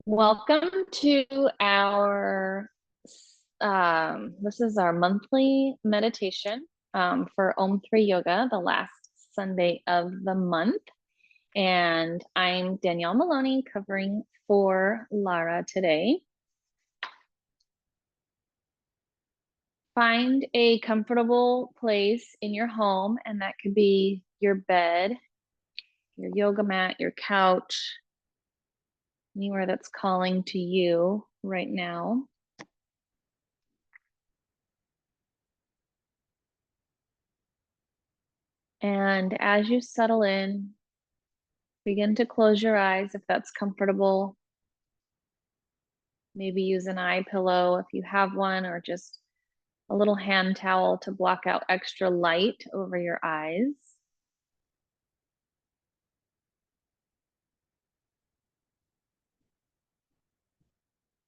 Welcome to our, this is our monthly meditation for Om 3 Yoga, the last Sunday of the month. And I'm Danielle Maloney covering for Lara today. Find a comfortable place in your home, and that could be your bed, your yoga mat, your couch, anywhere that's calling to you right now. And as you settle in, begin to close your eyes if that's comfortable. Maybe use an eye pillow if you have one, or just a little hand towel to block out extra light over your eyes.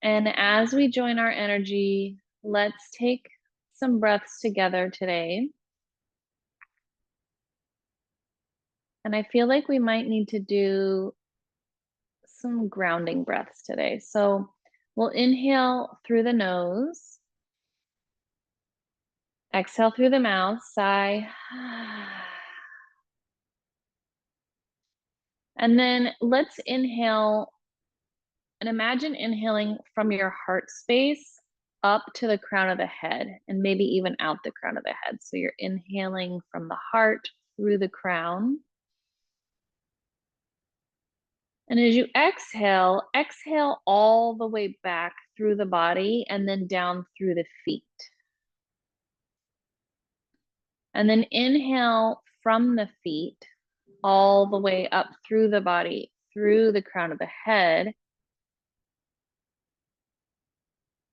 And as we join our energy, let's take some breaths together today. And I feel like we might need to do some grounding breaths today. So we'll inhale through the nose, exhale through the mouth, sigh. And then let's inhale and imagine inhaling from your heart space up to the crown of the head, and maybe even out the crown of the head. So you're inhaling from the heart through the crown. And as you exhale, exhale all the way back through the body and then down through the feet. And then inhale from the feet all the way up through the body, through the crown of the head.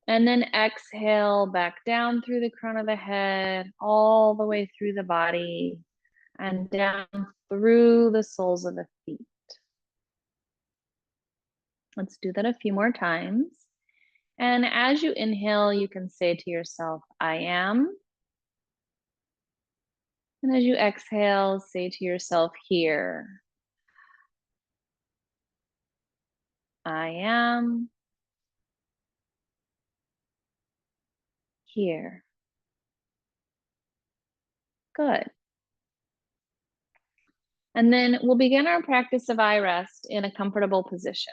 And then exhale back down through the crown of the head, all the way through the body, and down through the soles of the feet. Let's do that a few more times. And as you inhale, you can say to yourself, I am. And as you exhale, say to yourself, here. I am. Here. Good. And then we'll begin our practice of iRest in a comfortable position.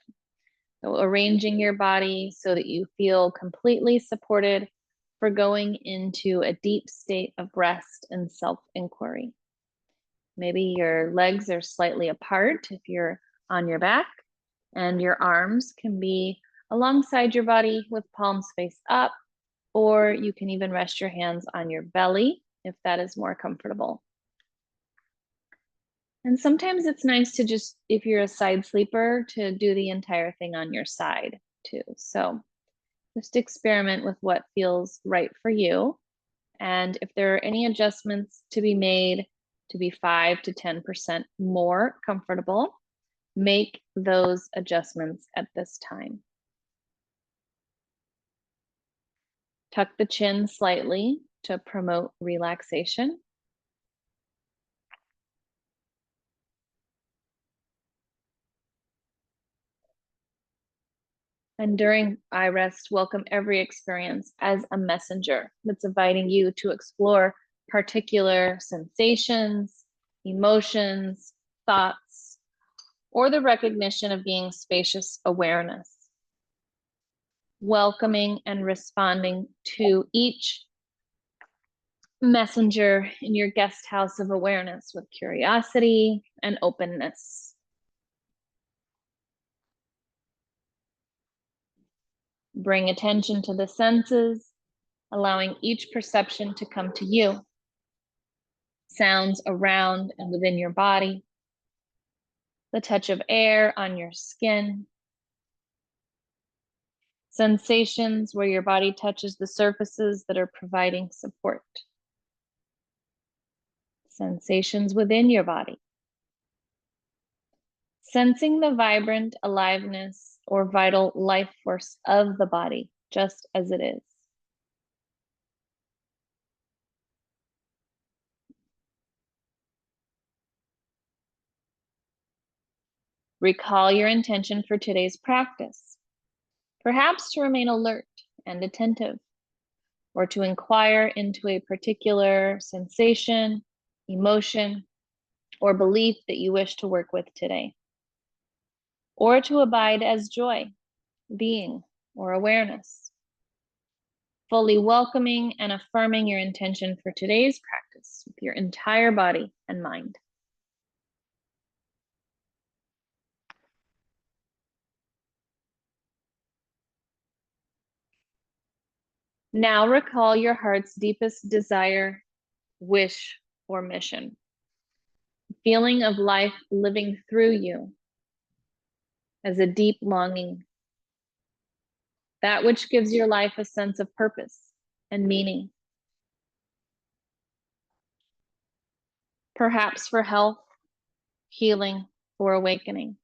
So arranging your body so that you feel completely supported for going into a deep state of rest and self-inquiry. Maybe your legs are slightly apart if you're on your back, and your arms can be alongside your body with palms face up, or you can even rest your hands on your belly if that is more comfortable. And sometimes it's nice to just, if you're a side sleeper, to do the entire thing on your side too. So just experiment with what feels right for you. And if there are any adjustments to be made to be 5 to 10% more comfortable, make those adjustments at this time. Tuck the chin slightly to promote relaxation. And during iRest, welcome every experience as a messenger that's inviting you to explore particular sensations, emotions, thoughts, or the recognition of being spacious awareness. Welcoming and responding to each messenger in your guest house of awareness with curiosity and openness. Bring attention to the senses, allowing each perception to come to you. Sounds around and within your body, the touch of air on your skin, sensations where your body touches the surfaces that are providing support, sensations within your body, sensing the vibrant aliveness or vital life force of the body just as it is. Recall your intention for today's practice. perhaps to remain alert and attentive, or to inquire into a particular sensation, emotion, or belief that you wish to work with today, or to abide as joy, being, or awareness, fully welcoming and affirming your intention for today's practice with your entire body and mind. Now recall your heart's deepest desire, wish, or mission. Feeling of life living through you as a deep longing. That which gives your life a sense of purpose and meaning. Perhaps for health, healing, or awakening.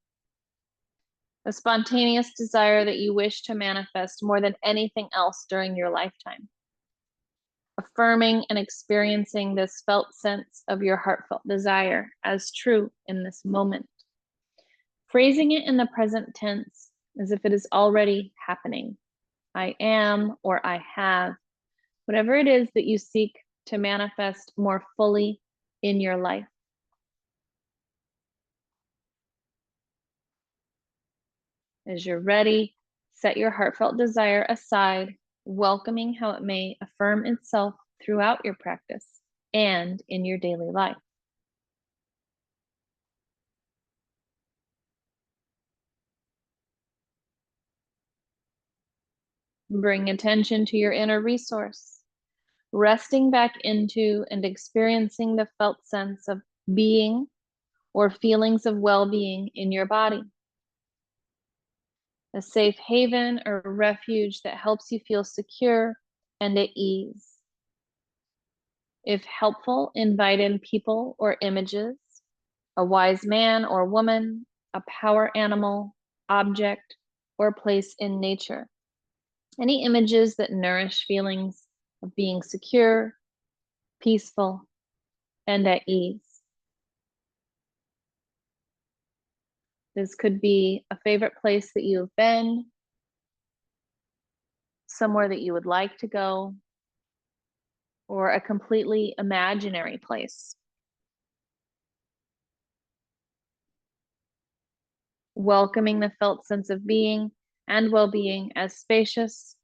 A spontaneous desire that you wish to manifest more than anything else during your lifetime. Affirming and experiencing this felt sense of your heartfelt desire as true in this moment. Phrasing it in the present tense as if it is already happening. I am, or I have, whatever it is that you seek to manifest more fully in your life. As you're ready, set your heartfelt desire aside, welcoming how it may affirm itself throughout your practice and in your daily life. Bring attention to your inner resource, resting back into and experiencing the felt sense of being or feelings of well-being in your body. A safe haven or refuge that helps you feel secure and at ease. If helpful, invite in people or images, a wise man or woman, a power animal, object, or place in nature. Any images that nourish feelings of being secure, peaceful, and at ease. This could be a favorite place that you have been, somewhere that you would like to go, or a completely imaginary place. Welcoming the felt sense of being and well-being as spacious,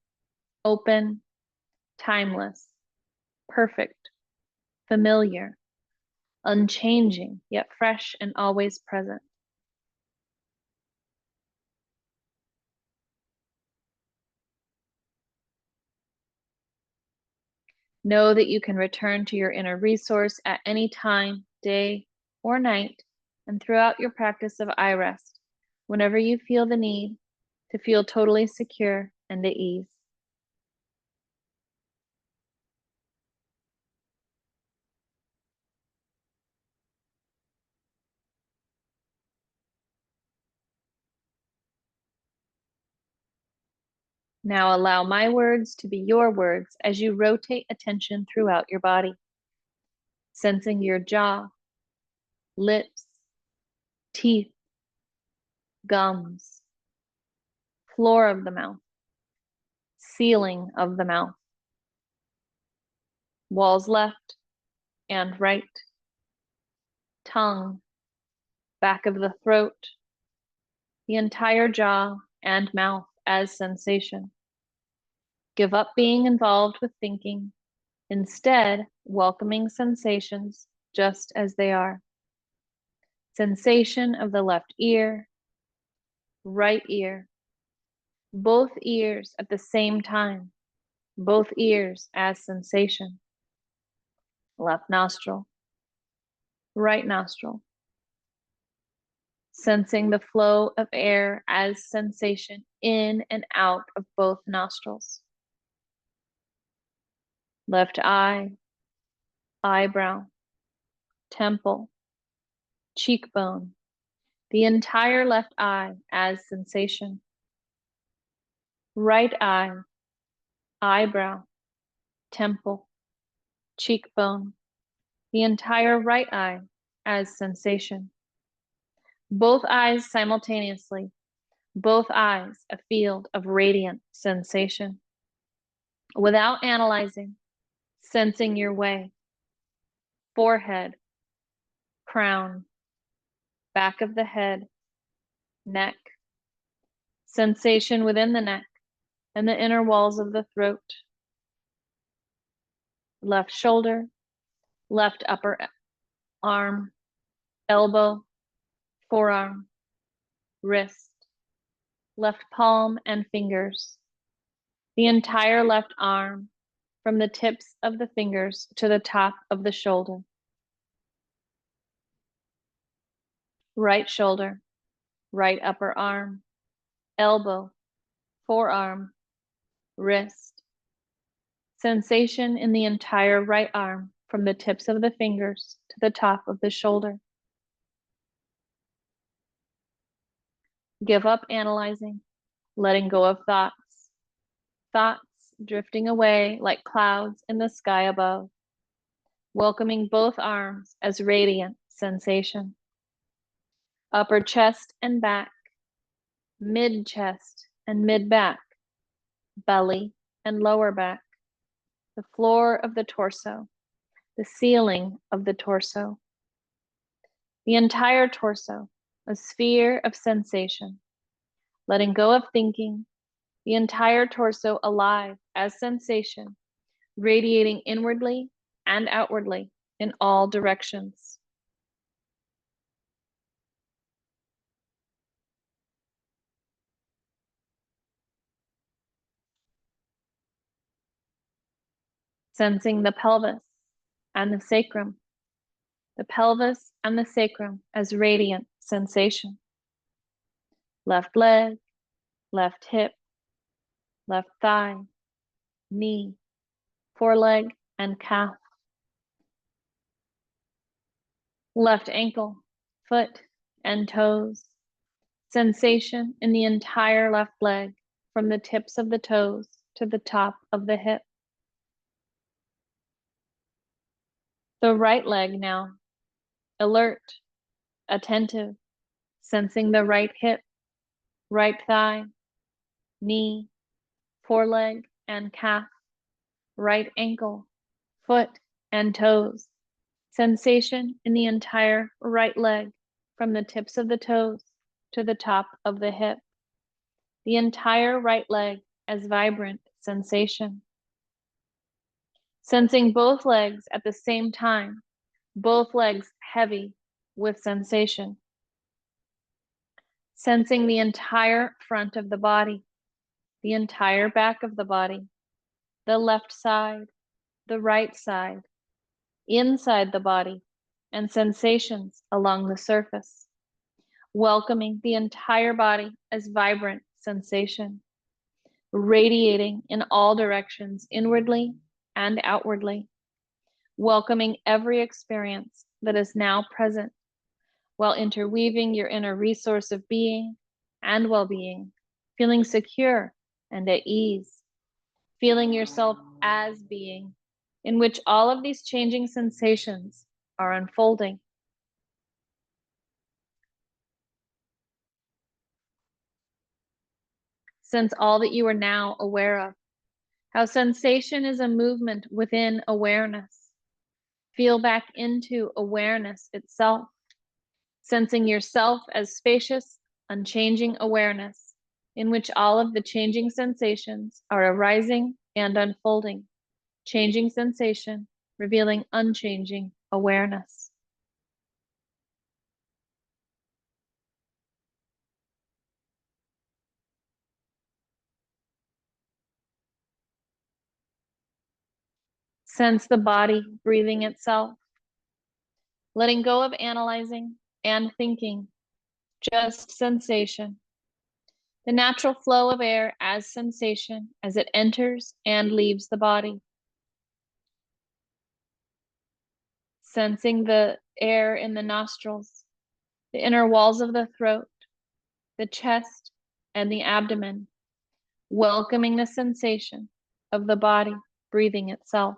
open, timeless, perfect, familiar, unchanging, yet fresh and always present. Know that you can return to your inner resource at any time, day, or night, and throughout your practice of iRest, whenever you feel the need to feel totally secure and at ease. Now allow my words to be your words as you rotate attention throughout your body, sensing your jaw, lips, teeth, gums, floor of the mouth, ceiling of the mouth, walls left and right, tongue, back of the throat, the entire jaw and mouth as sensation. Give up being involved with thinking, instead welcoming sensations just as they are. Sensation of the left ear, right ear, both ears at the same time, both ears as sensation. Left nostril, right nostril. Sensing the flow of air as sensation in and out of both nostrils. Left eye, eyebrow, temple, cheekbone, the entire left eye as sensation. Right eye, eyebrow, temple, cheekbone, the entire right eye as sensation. Both eyes simultaneously, Both eyes a field of radiant sensation. Without analyzing, sensing your way. Forehead, crown, back of the head, neck. Sensation within the neck and the inner walls of the throat. Left shoulder, left upper arm, elbow, forearm, wrist, left palm and fingers. The entire left arm from the tips of the fingers to the top of the shoulder. Right shoulder, right upper arm, elbow, forearm, wrist. Sensation in the entire right arm from the tips of the fingers to the top of the shoulder. Give up analyzing, letting go of thoughts. Thoughts drifting away like clouds in the sky above. Welcoming both arms as radiant sensation. Upper chest and back, mid chest and mid back, belly and lower back, the floor of the torso, the ceiling of the torso, the entire torso, a sphere of sensation. Letting go of thinking, the entire torso alive as sensation, radiating inwardly and outwardly in all directions. Sensing the pelvis and the sacrum as radiant sensation. Left leg, left hip, left thigh, knee, foreleg, and calf. Left ankle, foot, and toes. Sensation in the entire left leg from the tips of the toes to the top of the hip. The right leg now, alert, attentive, sensing the right hip, right thigh, knee, foreleg, and calf, right ankle, foot, and toes. Sensation in the entire right leg from the tips of the toes to the top of the hip. The entire right leg as vibrant sensation. Sensing both legs at the same time, both legs heavy with sensation. Sensing the entire front of the body, the entire back of the body, the left side, the right side, inside the body, and sensations along the surface. Welcoming the entire body as vibrant sensation, radiating in all directions inwardly and outwardly, welcoming every experience that is now present while interweaving your inner resource of being and well-being, feeling secure and at ease, feeling yourself as being, in which all of these changing sensations are unfolding. Sense all that you are now aware of, how sensation is a movement within awareness. Feel back into awareness itself, sensing yourself as spacious, unchanging awareness, in which all of the changing sensations are arising and unfolding. Changing sensation, revealing unchanging awareness. Sense the body breathing itself, letting go of analyzing and thinking, just sensation. The natural flow of air as sensation as it enters and leaves the body. Sensing the air in the nostrils, the inner walls of the throat, the chest, and the abdomen, welcoming the sensation of the body breathing itself.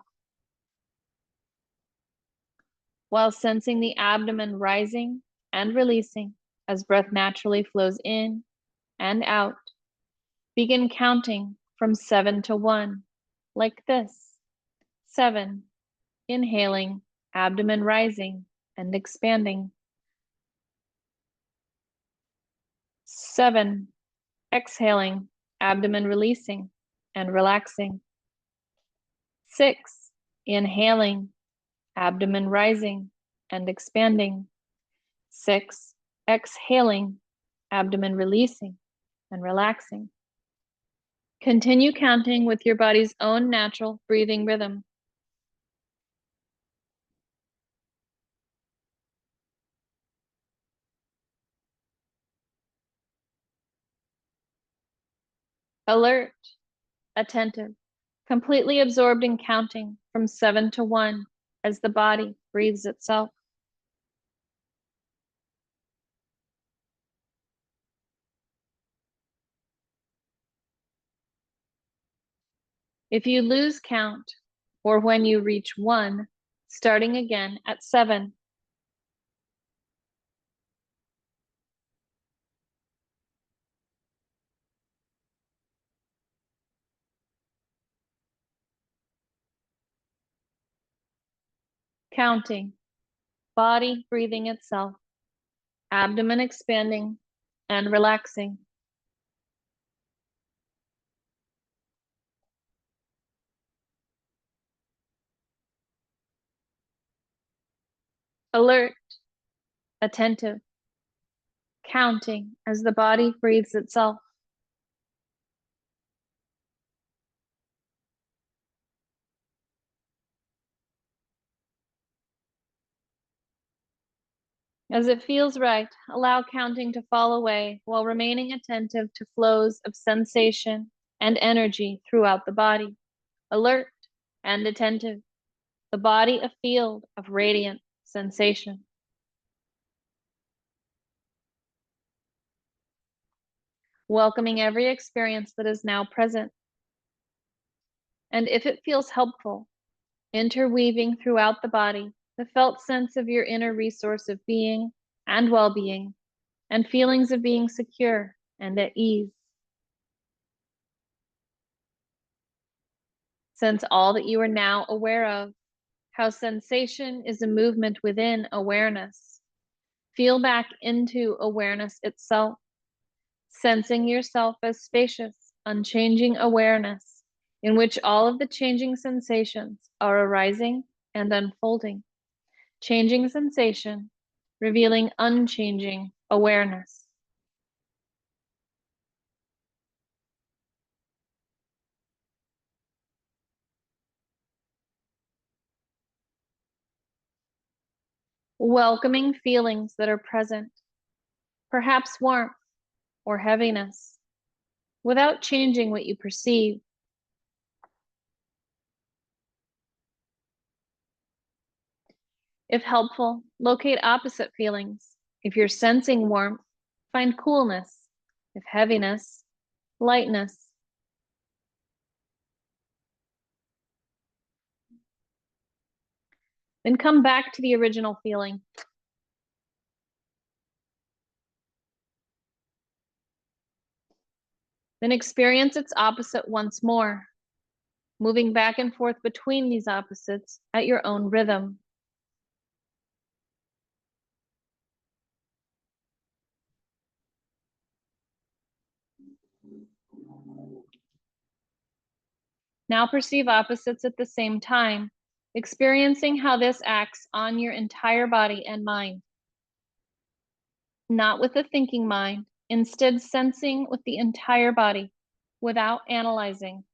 While sensing the abdomen rising and releasing as breath naturally flows in and out. Begin counting from 7 to 1, like this. 7, inhaling, abdomen rising and expanding. 7, exhaling, abdomen releasing and relaxing. 6, inhaling, abdomen rising and expanding. 6, exhaling, abdomen releasing and relaxing. Continue counting with your body's own natural breathing rhythm. Alert, attentive, completely absorbed in counting from 7 to 1 as the body breathes itself. If you lose count, or when you reach 1, starting again at 7. Counting, body breathing itself, abdomen expanding and relaxing. Alert, attentive, counting as the body breathes itself. As it feels right, allow counting to fall away while remaining attentive to flows of sensation and energy throughout the body. Alert and attentive, the body a field of radiant sensation. Welcoming every experience that is now present. And if it feels helpful, interweaving throughout the body the felt sense of your inner resource of being and well-being, and feelings of being secure and at ease. Sense all that you are now aware of, how sensation is a movement within awareness. Feel back into awareness itself, sensing yourself as spacious, unchanging awareness, in which all of the changing sensations are arising and unfolding. Changing sensation, revealing unchanging awareness. Welcoming feelings that are present, perhaps warmth or heaviness, without changing what you perceive. If helpful, locate opposite feelings. If you're sensing warmth, find coolness. If heaviness, lightness. Then come back to the original feeling. Then experience its opposite once more, moving back and forth between these opposites at your own rhythm. Now perceive opposites at the same time, experiencing how this acts on your entire body and mind. Not with the thinking mind, instead sensing with the entire body, without analyzing.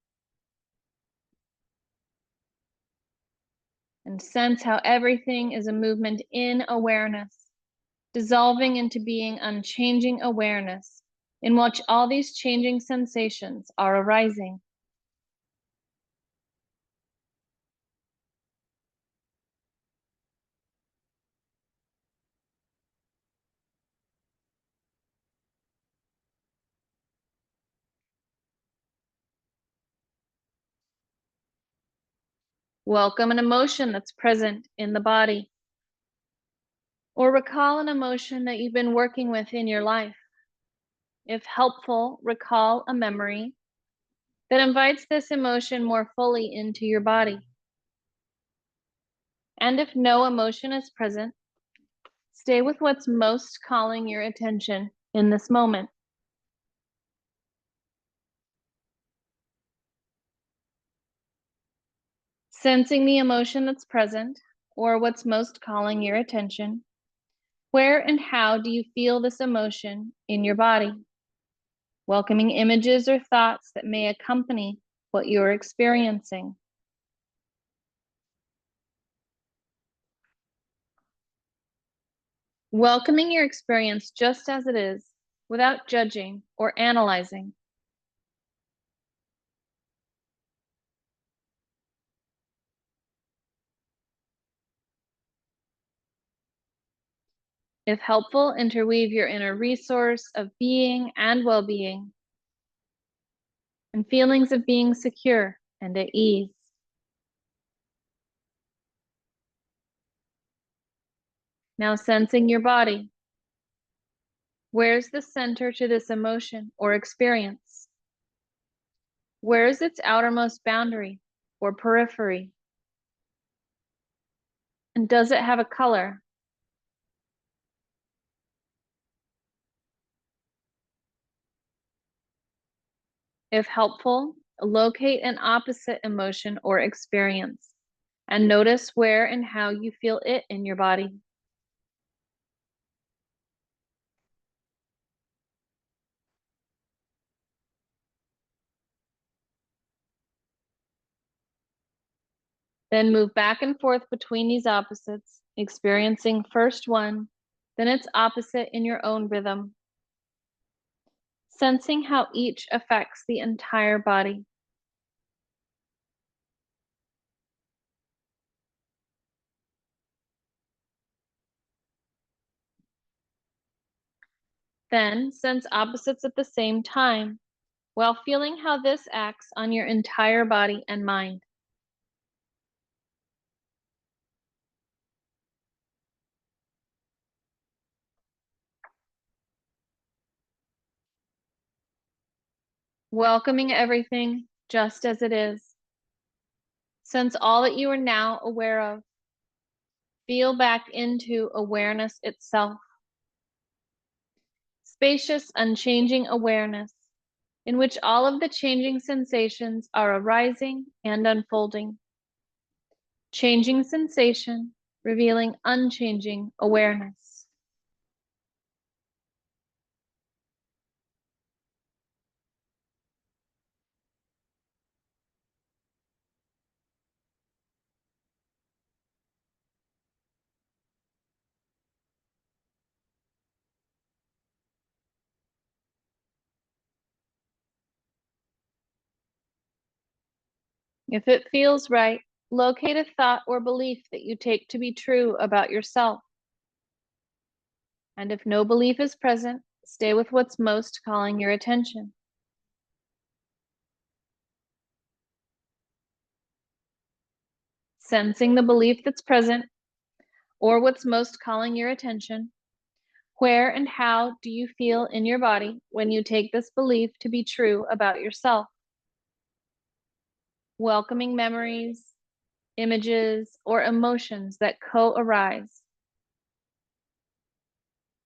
And sense how everything is a movement in awareness, dissolving into being unchanging awareness, in which all these changing sensations are arising. Welcome an emotion that's present in the body, or recall an emotion that you've been working with in your life. If helpful, recall a memory that invites this emotion more fully into your body. And if no emotion is present, stay with what's most calling your attention in this moment. Sensing the emotion that's present, or what's most calling your attention, where and how do you feel this emotion in your body? Welcoming images or thoughts that may accompany what you're experiencing. Welcoming your experience just as it is, without judging or analyzing. If helpful, interweave your inner resource of being and well being, and feelings of being secure and at ease. Now, sensing your body. Where's the center to this emotion or experience? Where is its outermost boundary or periphery? And does it have a color? If helpful, locate an opposite emotion or experience and notice where and how you feel it in your body. Then move back and forth between these opposites, experiencing first one, then its opposite in your own rhythm, sensing how each affects the entire body. Then sense opposites at the same time, while feeling how this acts on your entire body and mind. Welcoming everything just as it is. Sense all that you are now aware of. Feel back into awareness itself. Spacious, unchanging awareness, in which all of the changing sensations are arising and unfolding. Changing sensation, revealing unchanging awareness. If it feels right, locate a thought or belief that you take to be true about yourself. And if no belief is present, stay with what's most calling your attention. Sensing the belief that's present, or what's most calling your attention. Where and how do you feel in your body when you take this belief to be true about yourself? Welcoming memories, images, or emotions that co-arise.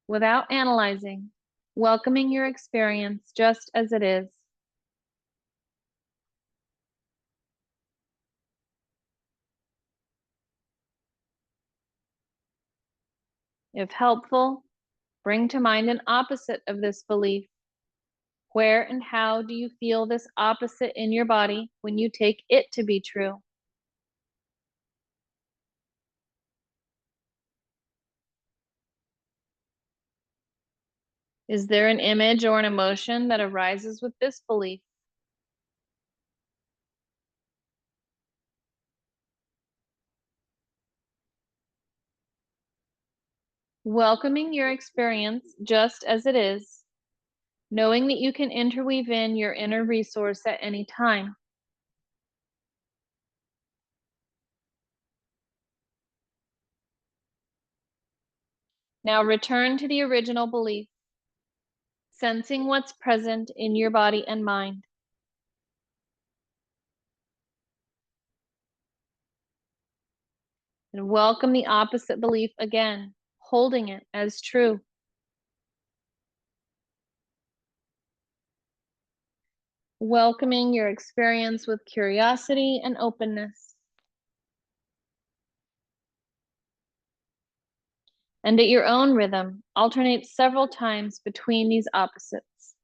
Without analyzing, welcoming your experience just as it is. If helpful, bring to mind an opposite of this belief. Where and how do you feel this opposite in your body when you take it to be true? Is there an image or an emotion that arises with this belief? Welcoming your experience just as it is, knowing that you can interweave in your inner resource at any time. Now return to the original belief. sensing what's present in your body and mind. And welcome the opposite belief again, holding it as true. Welcoming your experience with curiosity and openness. And at your own rhythm, alternate several times between these opposites.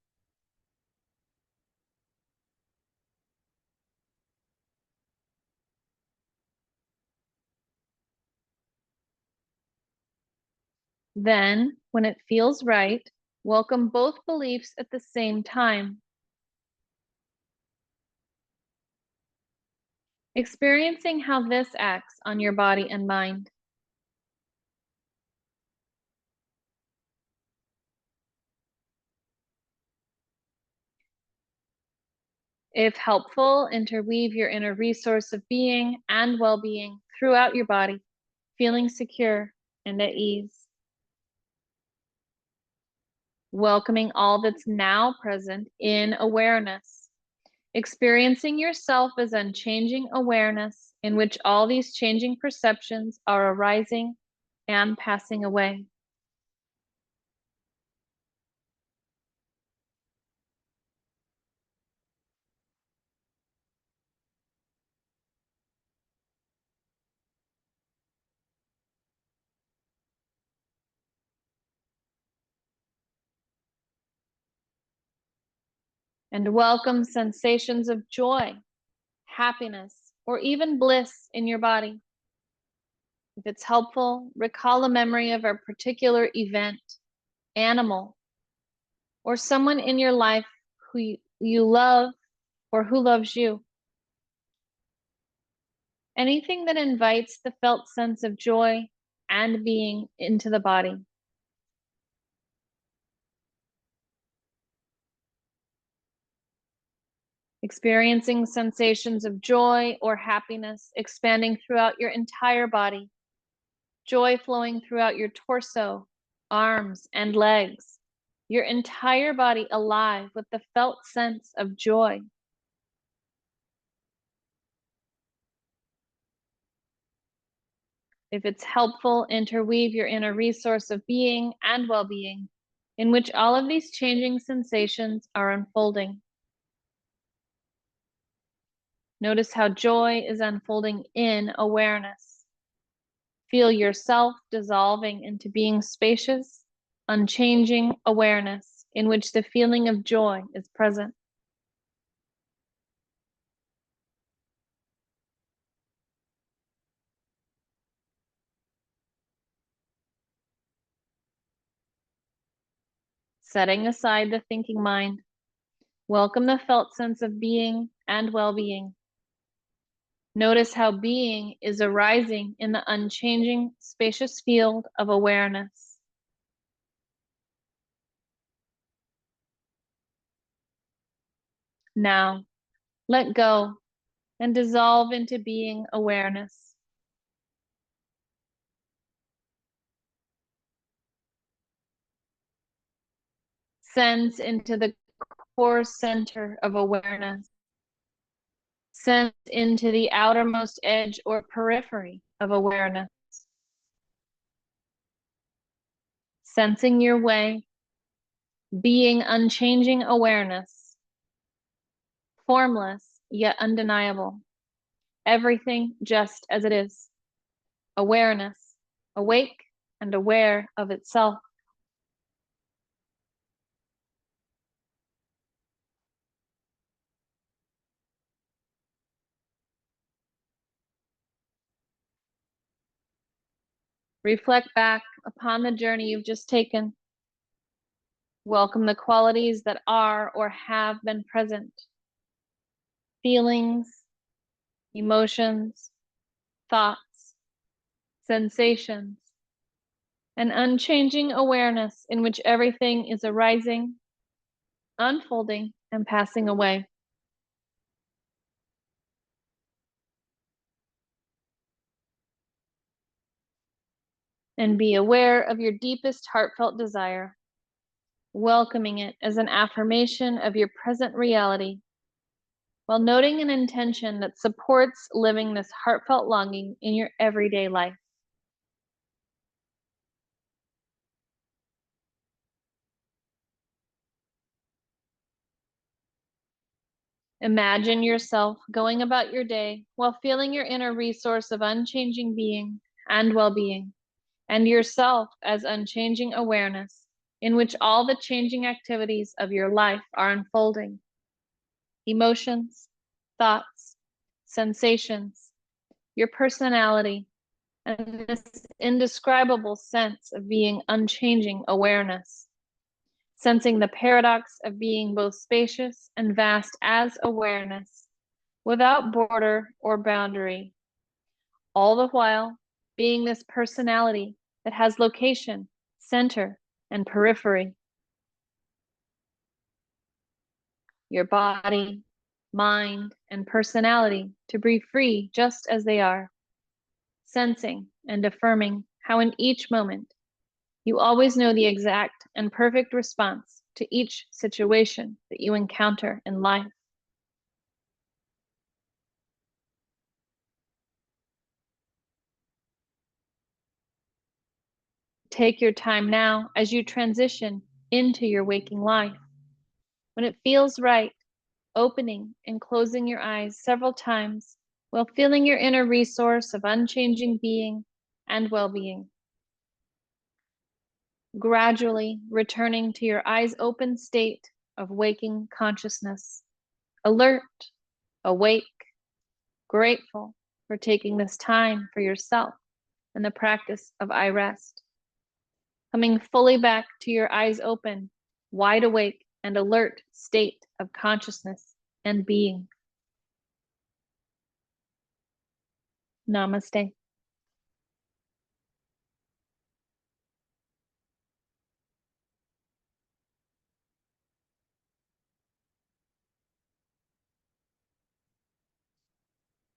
Then, when it feels right, welcome both beliefs at the same time. Experiencing how this acts on your body and mind. If helpful, interweave your inner resource of being and well-being throughout your body, feeling secure and at ease. Welcoming all that's now present in awareness. Experiencing yourself as unchanging awareness in which all these changing perceptions are arising and passing away. And welcome sensations of joy, happiness, or even bliss in your body. If it's helpful, recall a memory of a particular event, animal, or someone in your life who you love or who loves you. Anything that invites the felt sense of joy and being into the body. Experiencing sensations of joy or happiness expanding throughout your entire body. Joy flowing throughout your torso, arms, and legs. Your entire body alive with the felt sense of joy. If it's helpful, interweave your inner resource of being and well-being, in which all of these changing sensations are unfolding. Notice how joy is unfolding in awareness. Feel yourself dissolving into being spacious, unchanging awareness in which the feeling of joy is present. Setting aside the thinking mind, welcome the felt sense of being and well-being. Notice how being is arising in the unchanging, spacious field of awareness. Now, let go and dissolve into being awareness. Sense into the core center of awareness. Sense into the outermost edge or periphery of awareness. Sensing your way, being unchanging awareness. Formless, yet undeniable. Everything just as it is. Awareness, awake and aware of itself. Reflect back upon the journey you've just taken. Welcome the qualities that are or have been present. Feelings, emotions, thoughts, sensations, an unchanging awareness in which everything is arising, unfolding, and passing away. And be aware of your deepest heartfelt desire. welcoming it as an affirmation of your present reality, while noting an intention that supports living this heartfelt longing in your everyday life. Imagine yourself going about your day while feeling your inner resource of unchanging being and well being, and yourself as unchanging awareness, in which all the changing activities of your life are unfolding. Emotions, thoughts, sensations, your personality, and this indescribable sense of being unchanging awareness, sensing the paradox of being both spacious and vast as awareness, without border or boundary, all the while being this personality that has location, center, and periphery. Your body, mind, and personality to be free just as they are, sensing and affirming how in each moment you always know the exact and perfect response to each situation that you encounter in life. Take your time now as you transition into your waking life. When it feels right, opening and closing your eyes several times while feeling your inner resource of unchanging being and well-being. Gradually returning to your eyes open state of waking consciousness, alert, awake, grateful for taking this time for yourself and the practice of iRest. Coming fully back to your eyes open, wide awake, and alert state of consciousness and being. Namaste.